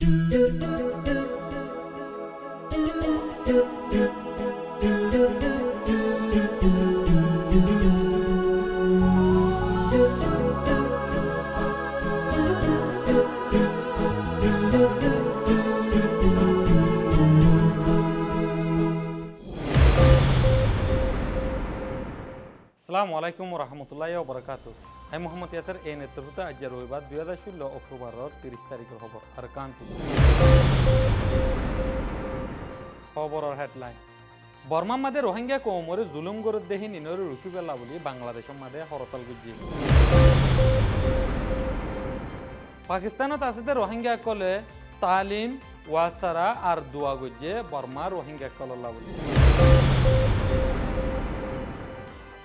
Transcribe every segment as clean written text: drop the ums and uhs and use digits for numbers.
আসসালামু আলাইকুম রহমতুল্লাহি ওয়া বারাকাতুহু। আমি মোহাম্মদ ইয়াসির এই নেতৃত্বে আজ রবিবার 2016 অক্টোবরের 30 তারিখের খবর আর কানপুর খবরের হেডলাইন। বর্মার মাঝে রোহিঙ্গা কৌমরে জুলুম গরুদ্দেহী নিনরে রুকি পেলা বলি বাংলাদেশের মাঝে হরতাল গুজি। পাকিস্তানত আছে রোহিঙ্গা কলে তালিম ওয়াসারা আর দোয়া গুজে বর্মা রোহিঙ্গা কল্লা বলি।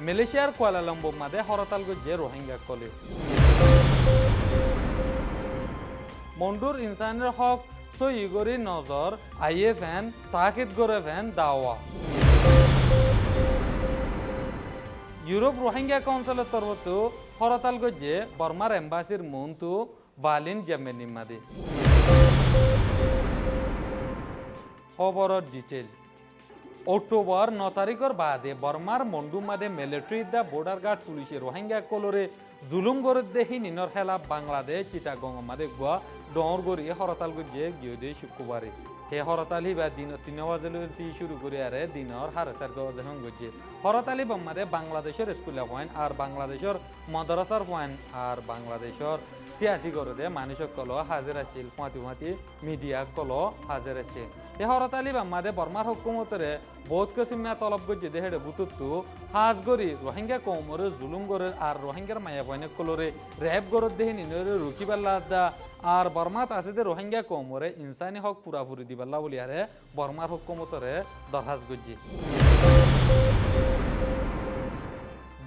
মালয়েশিয়ার কুয়ালালামপুর মাঝে হরতাল গুজে রোহিঙ্গা কলে। মন্ডুর ইনসানের হক সইগরি নজর আইএফএন তাকিদ করে ফেন দাওয়া। ইউরোপ রোহিঙ্গা কাউন্সিলের তরফত হরতাল গুজে বর্মার এম্বাসির মন্তু বালিন জেমেনি মাদে। খবরের ডিটেল। অক্টোবর 9 তারিখের বাদে বর্মার মন্ডু মাদে মিলিটারি দা বর্ডার গার্ড পুলিশে রোহিঙ্গা কলরে জুলুম গরুদ্দেহী নিনর খেলা বাংলাদেশ চিটাগং মাদে গোয়া ডর গড়ি হরতাল গুজে গিয়ে শুক্রবারে হে হরতালি বা দিন 3 বাজে শুরু করে আরে দিনর হারেসার গজহং গুজে হরতালি বাম্মাদে বাংলাদেশের স্কুলে পয়েন্ট আর বাংলাদেশের মাদ্রাসার পয়েন্ট আর বাংলাদেশের সিয়াসি গরদে মানুষক কল হাজির আছিল ফাঁতি মিডিয়া কল হাজির আছে এ হরতালি বাম্মাদে বর্মার হুকুমতরে বহুত কিসিমা তলব গজ্জে দেহেড়ে বুতুত্তু হাজ গরি রোহিঙ্গা কৌমরে জুলুম গরের আর রোহিঙ্গার মায়া বয়নে কলরে র্যাব গরদ দেহে নিনরে রুকিবাল্লা দা আর বর্মাত আছে যে রোহিঙ্গা কৌমরে ইনসানি হক পুরাপুরি দিবাল্লা বলি আরে বর্মার হুকুমতরে দরহাজ গজ্জি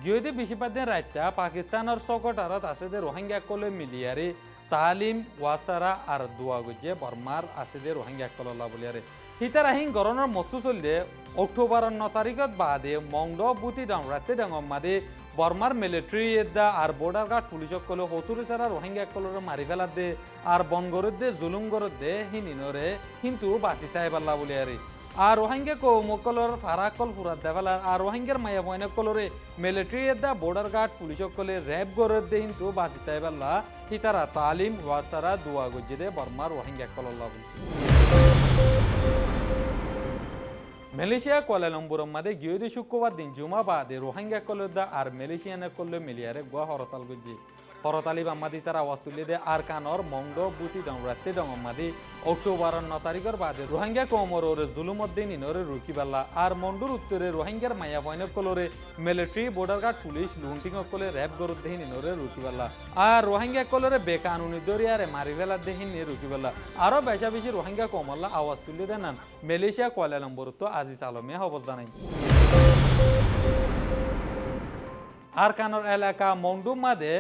গিয়ে বেশিরভাগ দিন রাইতা পাকিস্তানের সকটারত আছে যে রোহিঙ্গা কলে মিলিয়ারে তালিম ওয়াসারা আর দোয়া গজ্জে বর্মার আছে যে রোহিঙ্গা কল্লা বলি আরে হিতার আহিং গরনের মসু চললে অক্টোবর 9 তারিখত বাদে মংড বুতি ডাং রাতে ডাঙর মাদে বর্মার মিলিটারি দা আর বর্ডার গার্ড পুলিশক কলে হসুরি সারা রোহিঙ্গা কলরে মারি ফেলার দে আর বনগরত দে জুলুম গরত দে হিনিনরে কিন্তু বাঁচি তাই পাল্লা বলি আরে আর রোহিঙ্গা কৌমকলর ফারাকল ফুরাত দেফালার আর রোহিঙ্গার মায়া বয়না কলরে মিলিটারি দা বর্ডার গার্ড পুলিশক কলে র্যাব গরত দে কিন্তু বাঁচি তাই পাল্লা হিতারা তালিম ওয়াসারা দোয়া গজ্জে দে বর্মার রোহিঙ্গা কল্লা বলি। মালয়েশিয়া কুয়ালালামপুর মাদে গিয়ে শুক্রবার দিন জুমা বাদে রোহিঙ্গা কলদা আর মালয়েশিয়ানে করলে মিলিয়ারে গোয়া হরতাল গুজি হরতালি বাম্মাদি তার আওয়াজ তুলে দে আর কানর মংড বুতি ডং রাতে ডং মাদি অক্টোবর 9 তারিখের বাদে রোহিঙ্গা কৌমর ওরে জুলুমদ্দিন ইনরে রুকিবাল্লা আর মন্ডুর উত্তরে রোহিঙ্গার মায়া বয়ন কলরে মিলিটারি বর্ডার গার্ড পুলিশ লুন্টিং কলে র্যাব গরুদ্দেহীন ইনরে রুকিবাল্লা আর রোহিঙ্গা কলরে বেকানুনি দরিয়ারে মারি ফেলা দেহীন নিয়ে রুকিবাল্লা আরো বেশা বেশি রোহিঙ্গা কৌমল্লা আওয়াজ তুলে দেন মালয়েশিয়া কুয়ালালামপুর তো আজিজ আলমে খবর জানাই। আর কানর এলাকা মন্ডু মাদে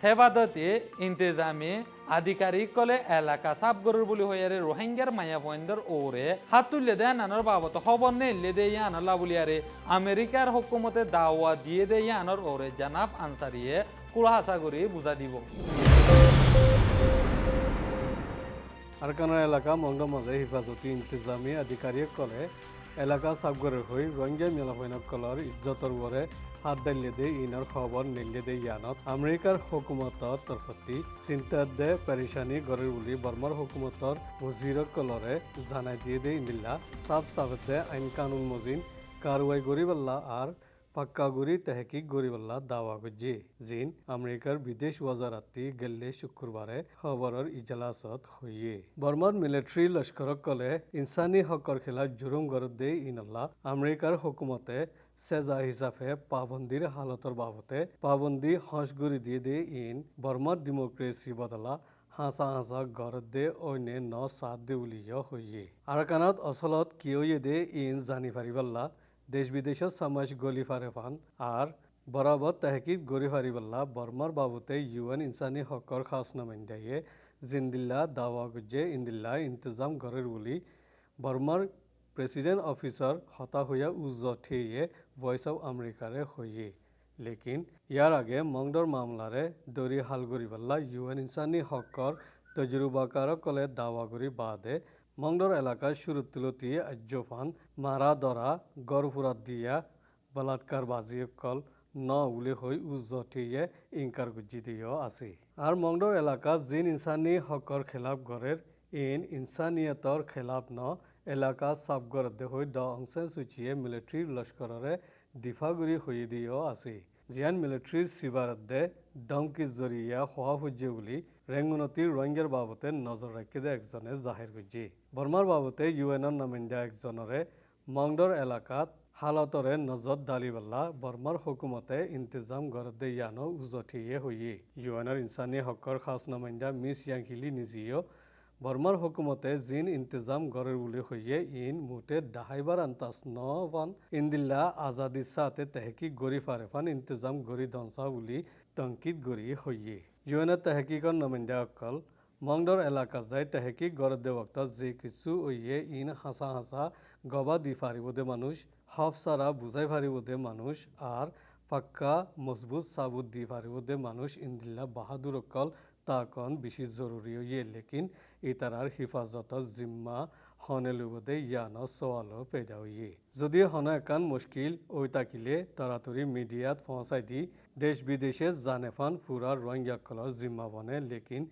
হেফাজতে ইন্তেজামে আধিকারিক কলে এলাকা সাফ গরুর বলি হয়ে রোহিঙ্গার মায়া পয়েন্ডর ওরে হাত তুলে দেয় নানোর বাবত খবর নেই দে আনলা বলিয়ারে আমেরিকার হুকুমতে দাওয়া দিয়ে দে আনর ওরে জানাব আনসারিয়ে কুড়াহাসা করে বুঝা দিব। আরকানা এলাকা মংড মাঝে হেফাজতি ইন্তেজামী আধিকারিক কলে এলাকা সাফগরের হই রোহিঙ্গা মেলাফৈনক কলর ইজ্জতর ওরে হাত ডালিয়ে দে ইনার খবর নিলে দে ইয়ানত আমেরিকার হুকুমতর তরফতি চিন্তাত দে পেরিশানি গরের বলি বর্মার হুকুমতর ওজির কলরে জানাই দিয়ে দে ইন্দিল্লা সাফ সাফত দে আইন কানুন মজিন কারওয়াই গরিবাল্লা আর পাক্কাগুড়ি তেহকিক গরিবাল্লা দাওয়া গজ্জি জিন আমেরিকার বিদেশ ওয়াজারাতি গেল্লে শুক্রবারে খবরের ইজলাসত হইয়ে বর্মার মিলিটারি লস্করক কলে ইনসানি হকর খেলাফ জুরুম গরত দে ইনল্লা আমেরিকার হুকুমতে সেজা হিসাবে পাবন্দির হালতর বাবতে পাবন্দি হসগুড়ি দিয়ে দে ইন বর্মার ডেমোক্রেসি বদলা হাঁসা গরত দে অন্যে 9-7 দে উলিয় হইয়ে আরাকানত অসলত কিয়ে দে ইন জানি ফারিবাল্লা দেশ বিদেশের সমাজ গলি ফারেফান আর বরাবর তেহকিক গরি ফারিবাল্লা বর্মার বাবুতে ইউএন ইনসানি হকর খাস নামাইন্দাইয়ে জিন্দিল্লা দাওয়া গুজে ইন্দিল্লা ইন্তজাম গরের বলি বর্মার প্রেসিডেন্ট অফিসার হতা হইয়া উজ্জঠিয়ে ভয়েস অফ আমেরিকারে হইয়ে লেকিন ইয়ার আগে মংডর মামলারে দরি হাল গরিবাল্লা ইউএন ইনসানি হকর তজুরবাকারকলে দাওয়াগুড়ি বাদে মংডর এলাকায় শুরুতুলতি আজ্জফান মারা দরা গড়ফুরাত দিয়া বলাৎকার বাজিকল ন উলি হই উজ্জটিয়ে ইনকার গুজি দিয়েও আছে আর মংডর এলাকা জিন ইনসানি হকর খেলাফ গড়ের ইন ইনসানিয়তর খেলাফ ন এলাকা সাবগরদে হই দ অংশে সুচিয়ে মিলিটারি লস্কররে দিফাগুড়ি হয়ে দিয়েও আছে জিয়ান মিলিটারির সিবারদে দমকি জরিয়া হওয়া ফুজ্জে বলি রেঙ্গুনতির রোহিঙ্গার বাবতে নজর রাখি দে একজনে জাহির গুজি বর্মার বাবতে ইউএনর নামিন্দা একজনরে মংডর এলাকাত হালতরে নজর দালিবাল্লা বর্মার হুকুমতে ইন্তজাম গরদে ইয়ানো উজঠিয়ে হইয়ে ইউএনর ইনসানি হকর খাস নামিন্দা মিস ইয়াংহিলি নিজিও বর্মার হুকুমতে জিন ইন্তজাম গড়ের উলি হইয়ে ইন মুটে ডাহাইবার আন্তাস নবান ইন্দিল্লা আজাদি সাথে তেহকিক গড়ি ফারেফান ইন্তজাম গড়ি দনসা উলি তঙ্কিত গড়ি হইয়ে ইউএনের তেহকিকর নমিন্দা অকল মংডর এলাকা যাই তেহকিক গড় দে ওক্ত যে কিছু ওইয়ে ইন হাসা হাসা গবা দি ফারিবদে মানুষ হাফসারা বুঝাই ফারিবদে মানুষ আর পাক্কা মজবুত সাবুত দি ফারিবদে মানুষ ইন্দিল্লা বাহাদুর অকল তাকন বেশি জরুরি হইয়ে লেকিন ইতারার হিফাজত জিম্মা হনে লুবদে ইয়ানো সওয়ালো পেদা হইয়ে যদি হন একান মুশকিল ওই তাকিলে তাড়াতাড়ি মিডিয়াত পৌঁছাই দি দেশ বিদেশে জানেফান পুরা রোহিঙ্গা কলর জিম্মা বনে লেকিন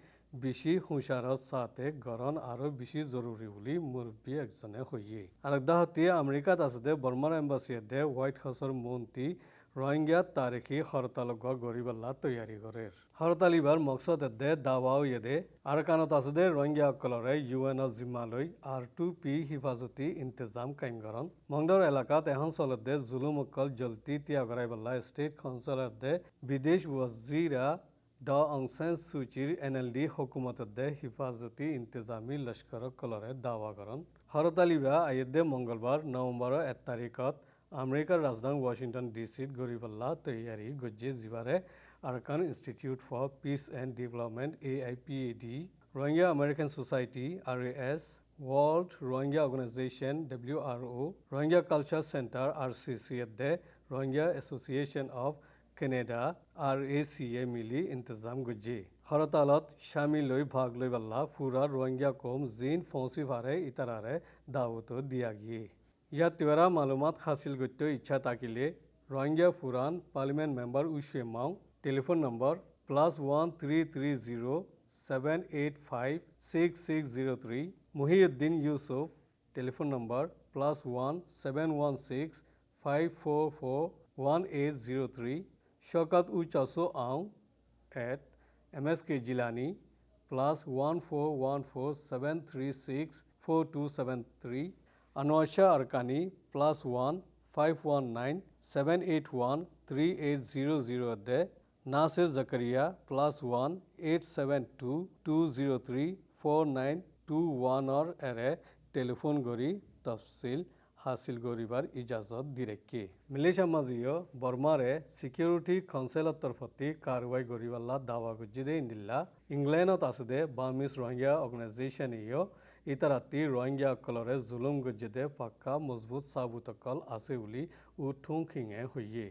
বেশি হুঁশারত সাথে গরণ আরো বেশি জরুরি বলে মুরব্বী একজনে হইয়ে আরেকদা হতে আমেরিকাত আছে বর্মার এম্বাসিয়ে দে হোয়াইট হাউসের মন্ত্রী রোহিঙ্গা তারিখী হরতালক গরিবাল্লা তৈয়ারি করে হরতালিবার মকসদ দে দাওয়াও ইয়েদে আর কানত আছে রোহিঙ্গা অকলরে ইউএন জিম্মালৈ R2P হিফাজতি ইন্তজাম কাইম করন মংডর এলাকাত এখন চলত দে জুলুম অকল জলতি তিয়া গরাইবাল্লা স্টেট কাউন্সিলর দে বিদেশ ওয়াজিরা ড অংসেন সুচির NLD হুকুমত দে হিফাজতি ইন্তজামি লস্কর কলরে দাওয়া করন হরতালিবা আইদে মঙ্গলবার নভেম্বর 1 তারিখত আমেরিকার রাজধানী ওয়াশিংটন ডিসিত গরিবাল্লা তৈয়ারি গজ্জে জিবারে Arakan institute for peace and development AIPAD Rohingya American society RAS world Rohingya organization WRO Rohingya culture centre RCC the Rohingya association of Canada RACA মিলি ইন্তজাম গজ্জে হরতালত শামিল লই ভাগ লই বাল্লা পুরা রোহিঙ্গা কম জিন ফৌসি ভারে ইতারারে দাওয়াত দিয়া গিয়ে ইয়াত তেরা মালুমাত হাসিল করতে ইচ্ছা থাকিলে রোহিঙ্গা ফুরান পার্লামেন্ট মেম্বার উইশে মাও telephone number +1330 7856603 Muhiuddin Yusuf telephone number +1716 5441803 Shawkat উচাসো আও @MSK Jilani +14147364273 Anwar Shah Arkani +1 519 781 3800 de Nasir Zakaria +1 872 203 4921 or ere telephone gori tafsil হাসিল গরিবার ইজাজত দিরেকি মিলিশা মাজিও বর্মারে সিকিউরিটি কাউন্সিলের তরফতি কারওয়াই গরিবাল্লা দাওয়া গুজিদে ইন্দিল্লা ইংল্যান্ডত আছে বার্মিস রোহিঙ্গা অর্গানাইজেশন ইয় ইতারাতি রোহিঙ্গা কলরে জুলুম গজিদে পাক্কা মজবুত সাবুত কল আছে বলি উঠুং খিঙে হইয়ে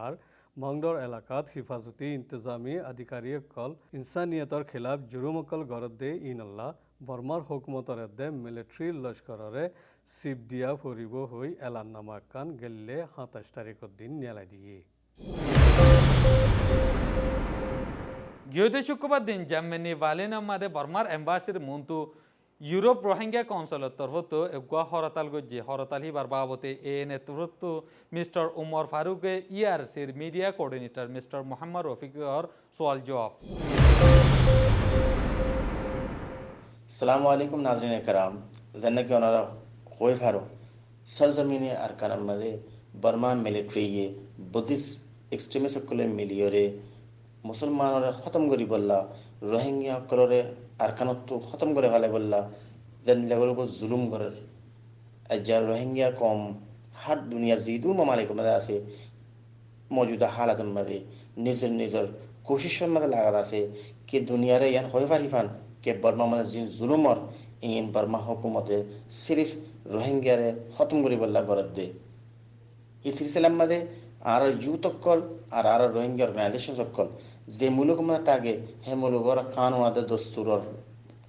আর মংডর এলাকাত হিফাজতি ইন্তজামি আধিকারী কল ইনসানিয়তর খিলাফ জুরুমকল গরদে ইনল্লা বর্মার হুকুমতরে দে মিলিটারি লস্কররে সিপ দিয়া ফুরিব হই এলাননামা কান গেলে 27 তারিখের দিন নেলাই দিয়ে গিয়েতে শুক্রবার দিন জার্মানি বার্লিনামাদে বর্মার এম্বাসির মন্তু ইউরোপ রোহিঙ্গা কাউন্সিলের তরফত এগুয়া হরতাল গজ্জে হরতাল হিবার বাবতে নেতৃত্ব মিস্টার উমর ফারুকে ERCর মিডিয়া কোঅর্ডিনেটর মিস্টার মোহাম্মদ রফিকর সওয়াল জবাব अस्सलाम वालेकुम नाज़रीन कराम जन्नत के ओनरा कोई फारो सरजमीने अरकान मदे बर्मा मिलिट्री ये बुद्धिस्ट एक्सट्रीमिस्ट कुले मिलियोरे मुसलमान और ख़त्म करी बल्ला रोहिंग्या कलोरे अरकान तो ख़त्म करे वाले बल्ला जन लेवल को जुल्म कर अजार रोहिंग्या कौम हर दुनिया जीदू ममालिक मदे आसे मौजूदा हालत मदे निजर कोशिश मदे लगा से कि दुनिया रे यान होय फारिफान के बर्मा में जिन जुलुम और इन बर्मा हुकूमत सिर्फ रोहिंग्या रे खत्म करी बल्ला गरत दे इस सिलसिला में आर यूथ कल आर रोहिंग्या ऑर्गेनाइजेशन कल जे मुलुक में तागे हे मुलुक और कानून आदे दस्तूर और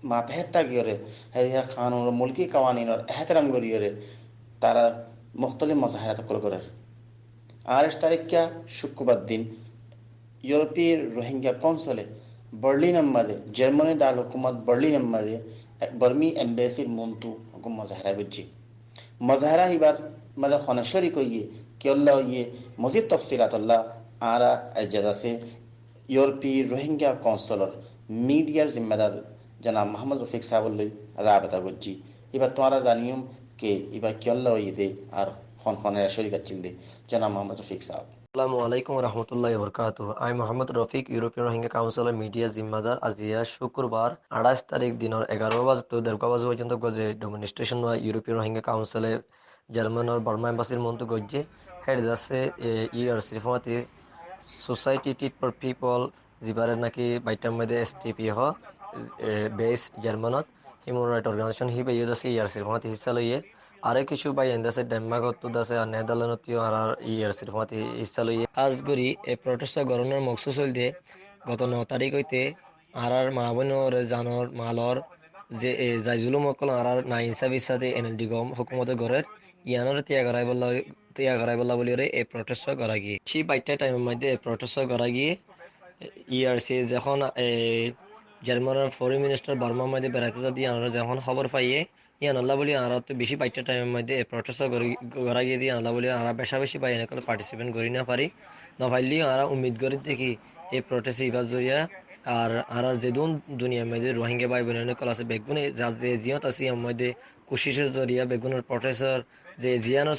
मातहत गियोरे हरिया कानून और मुल्की कवानीन और एहतराम गरियोरे तारा मुख्तलिफ मजाहरात कुल करे 8 तारीख क्या शुक्रवार दिन यूरोपीय रोहिंग्या काउंसिल बर्लिन मदे जर्मनी दार हुकूमत बर्लिन मदे बर्मी एम्बेसी मुंतु हुकुम मजाहरा बिजी मजाहरा ही बार मदे खनशरी को ये कि अल्लाह ये मजीद तफसीलात अल्लाह आरा अजदा से यूरोपीय रोहिंग्या काउंसिलर मीडिया जिम्मेदार जनाब मोहम्मद रफीक साहब राबता गुज्जी इबा तुम्हारा जानियुम के इबा कि अल्लाह ये दे और खन खन शरीक चिल्ले जनाब मोहम्मद रफीक साहब আসসালামু আলাইকুম রহমতুল্লাহ বরকাতুহ আমি মোহাম্মদ রফিক ইউরোপীয় রোহিঙ্গা কাউন্সিলের মিডিয়া জিম্মাদার আজিয়া শুক্রবার 28 তারিখ দিনের 11 বাজে তো 1:30 বাজে পর্যন্ত গজে ডেমনস্ট্রেশন বা ইউরোপীয় রোহিঙ্গা কাউন্সিলে জার্মানের বর্মা এম্বাসির মন্ত্র গজ্জে হেড দাসে ইআরসি ফমাতি সোসাইটি টিট ফর পিপল জিবারে নাকি বাইটার মধ্যে এসটিপি হ বেস জার্মানত হিউম্যান রাইট অর্গানাইজেশন হিবে ইউদাসি ইআরসি ফমাতি হিসা লইয়ে আরে কিছু বাই এন্দাসে ডেনমার্কত দাসে আর নেদারল্যান্ডতীয় আর ইআরসি ফমাতি হিসা লইয়ে আজগরি এই প্রটেস্ট গরনের মকসুদ হল দিয়ে গত 9 তারিখ হইতে আর মা বোনের জানর মালর যে জাইজুলুম অকল আর না ইনসাফির সাথে এনএলডি গম হুকুমতে গড়ের ইয়ানোর তিয়া করাই বলা বলি এই প্রটেস্ট করা গিয়ে সেই 22টা টাইমের মধ্যে এই প্রটেস্ট করা গিয়ে ইআরসি যখন জার্মানের ফরেন মিনিস্টার বার্মার মধ্যে বেড়াইতে যদি আমরা যখন খবর পাইয়ে ইয়ান আল্লাহ বলি আমরা তো বেশি 22টা টাইমের মধ্যে এই প্রটেস্ট করা গিয়ে দিয়ে আল্লাহ বলি আমরা বেশা বেশি পাই এনে করে পার্টিসিপেট করি না পারি না পারলেও আমরা উম্মিদ করি দেখি এই প্রটেস্ট ইবাজ জরিয়া আর যেদুন দুনিয়ার মধ্যে রোহিঙ্গা ভাই বোনের কল আছে বেগুনে যে জিয়ত আছে এর মধ্যে কোশিশের জরিয়া বেগুনের প্রটেস্টর যে জিয়ানোর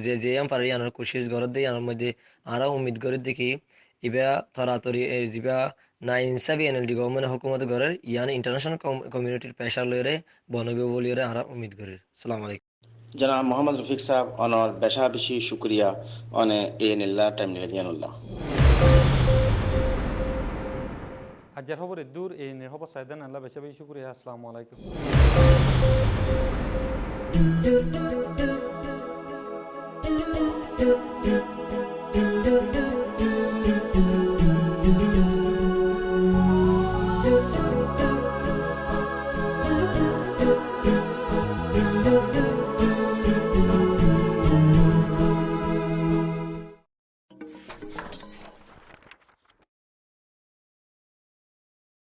যে জিয়াম পারি আনার কোশিশ গরত দিয়ে আনার মধ্যে আমরা উম্মিদ করি দেখি ইবা তরাতরি জিবা না ইনসাফি এনএলডি গভর্নমেন্ট হুকুমত গড়ের ইয়ান ইন্টারন্যাশনাল কমিউনিটির প্রেশার লইরে বনবে বলিরে আমরা উম্মিদ করি আসসালামু আলাইকুম जनाब मोहम्मद रफीक साहब और बेशा बेशी शुक्रिया और ए निल्ला टाइम निगदियानुल्लाह আজের খবর দূর এই নির্খবর সাইদান আল্লাহ বেশি বেশি শুকরিয়া আসসালামু আলাইকুম